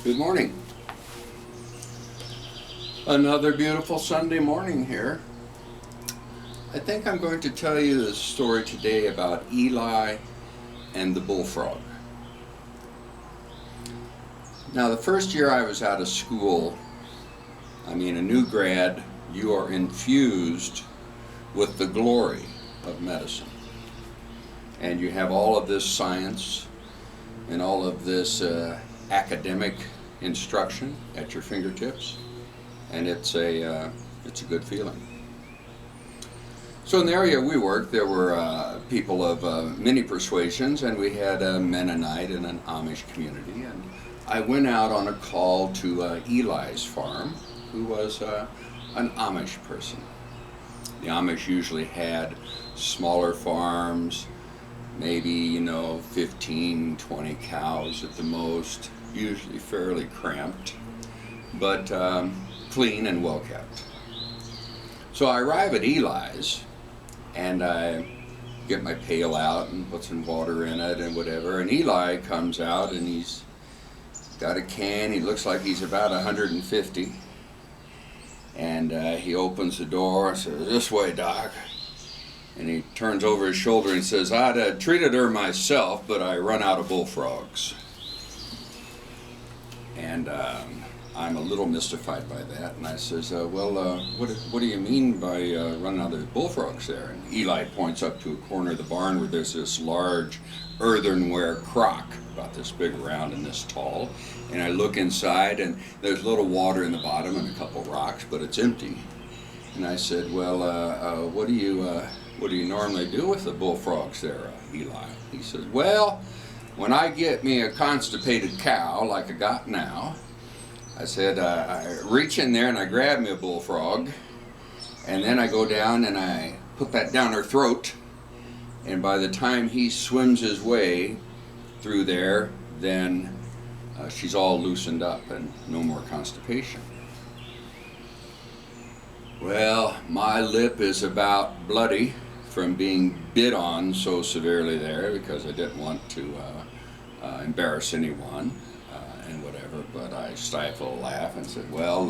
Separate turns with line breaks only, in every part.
Good morning. Another beautiful Sunday morning here. I think I'm going to tell you a story today about Eli and the bullfrog. Now, the first year I was out of school, a new grad, you are infused with the glory of medicine. And you have all of this science and all of this academic instruction at your fingertips, and it's a good feeling. So in the area we worked, there were people of many persuasions, and we had a Mennonite and an Amish community. And I went out on a call to Eli's farm, who was an Amish person. The Amish usually had smaller farms, maybe 15, 20 cows at the most, usually fairly cramped, but clean and well kept. So I arrive at Eli's, and I get my pail out and put some water in it and whatever, and Eli comes out and he's got a can. He looks like he's about 150, and he opens the door and says, "This way, Doc." And he turns over his shoulder and says, "I'd have treated her myself, but I run out of bullfrogs." And I'm a little mystified by that. And I says, what do you mean by running out of bullfrogs there? And Eli points up to a corner of the barn where there's this large earthenware crock, about this big around and this tall. And I look inside, and there's a little water in the bottom and a couple rocks, but it's empty. And I said, what do you normally do with the bullfrogs there, Eli? He says, "Well, when I get me a constipated cow like I got now," I said, "I reach in there and I grab me a bullfrog, and then I go down and I put that down her throat, and by the time he swims his way through there, then she's all loosened up and no more constipation." Well, my lip is about bloody from being bit on so severely there, because I didn't want to embarrass anyone and whatever, but I stifled a laugh and said, "Well,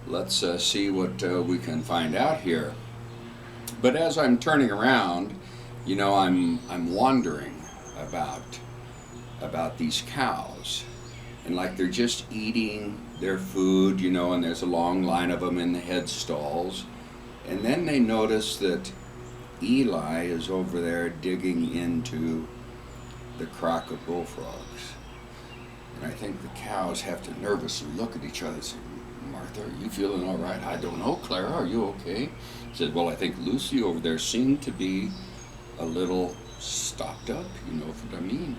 let's see what we can find out here." But as I'm turning around, I'm wondering about these cows, and like they're just eating their food, and there's a long line of them in the head stalls. And then they notice that Eli is over there digging into the crock of bullfrogs. And I think the cows have to nervously look at each other and say, "Martha, are you feeling all right?" "I don't know. Clara, are you okay?" I said, "Well, I think Lucy over there seemed to be a little stopped up, what I mean."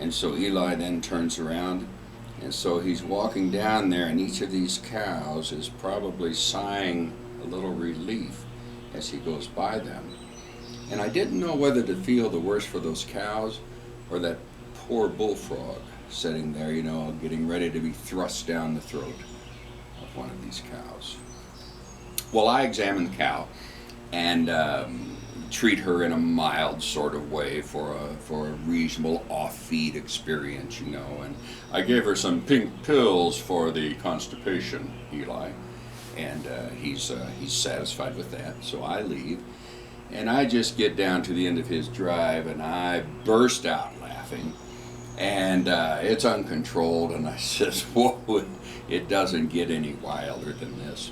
And so Eli then turns around, and so he's walking down there, and each of these cows is probably sighing a little relief as he goes by them. And I didn't know whether to feel the worse for those cows or that poor bullfrog sitting there, getting ready to be thrust down the throat of one of these cows. Well, I examined the cow and treat her in a mild sort of way for a reasonable off-feed experience, and I gave her some pink pills for the constipation, Eli, and he's satisfied with that. So I leave, and I just get down to the end of his drive, and I burst out laughing, and it's uncontrolled, and I says, "Whoa, it doesn't get any wilder than this."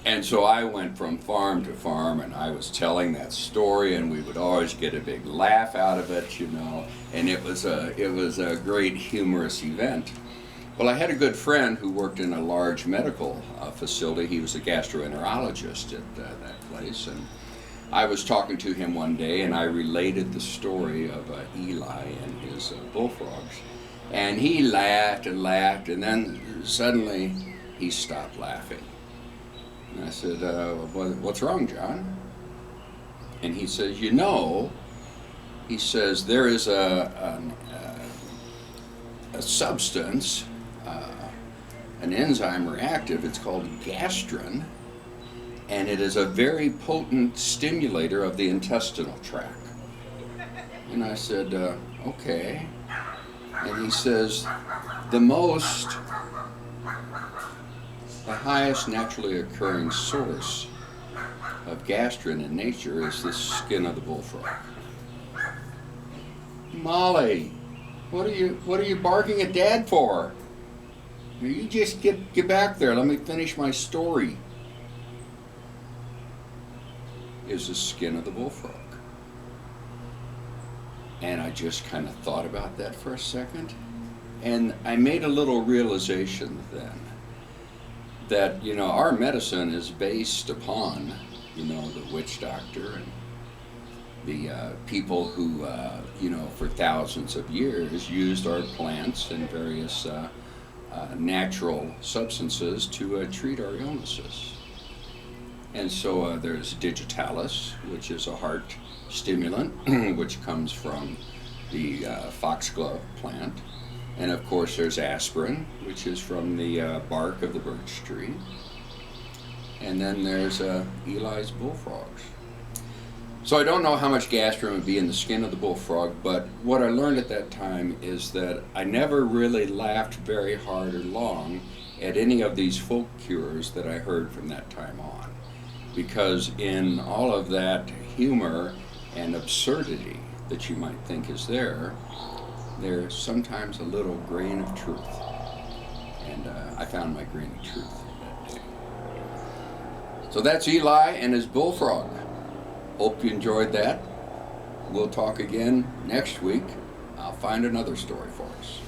And so I went from farm to farm, and I was telling that story, and we would always get a big laugh out of it, and it was a great humorous event. Well, I had a good friend who worked in a large medical facility. He was a gastroenterologist at that place, and I was talking to him one day, and I related the story of Eli and his bullfrogs, and he laughed and laughed, and then suddenly he stopped laughing. And I said, "What's wrong, John?" And he says, he says, "There is a substance, an enzyme reactive, it's called gastrin, and it is a very potent stimulator of the intestinal tract." And I said, "Okay." And he says, the highest naturally occurring source of gastrin in nature is the skin of the bullfrog. Molly, what are you barking at Dad for? You just get back there. Let me finish my story. Is the skin of the bullfrog. And I just kind of thought about that for a second, and I made a little realization then that, you know, our medicine is based upon, you know, the witch doctor and the people who, you know, for thousands of years used our plants and various natural substances to treat our illnesses. And so there's digitalis, which is a heart stimulant, which comes from the foxglove plant. And of course there's aspirin, which is from the bark of the birch tree. And then there's Eli's bullfrogs. So I don't know how much gastrin would be in the skin of the bullfrog, but what I learned at that time is that I never really laughed very hard or long at any of these folk cures that I heard from that time on. Because in all of that humor and absurdity that you might think is there's sometimes a little grain of truth. And I found my grain of truth that day. So that's Eli and his bullfrog. Hope you enjoyed that. We'll talk again next week. I'll find another story for us.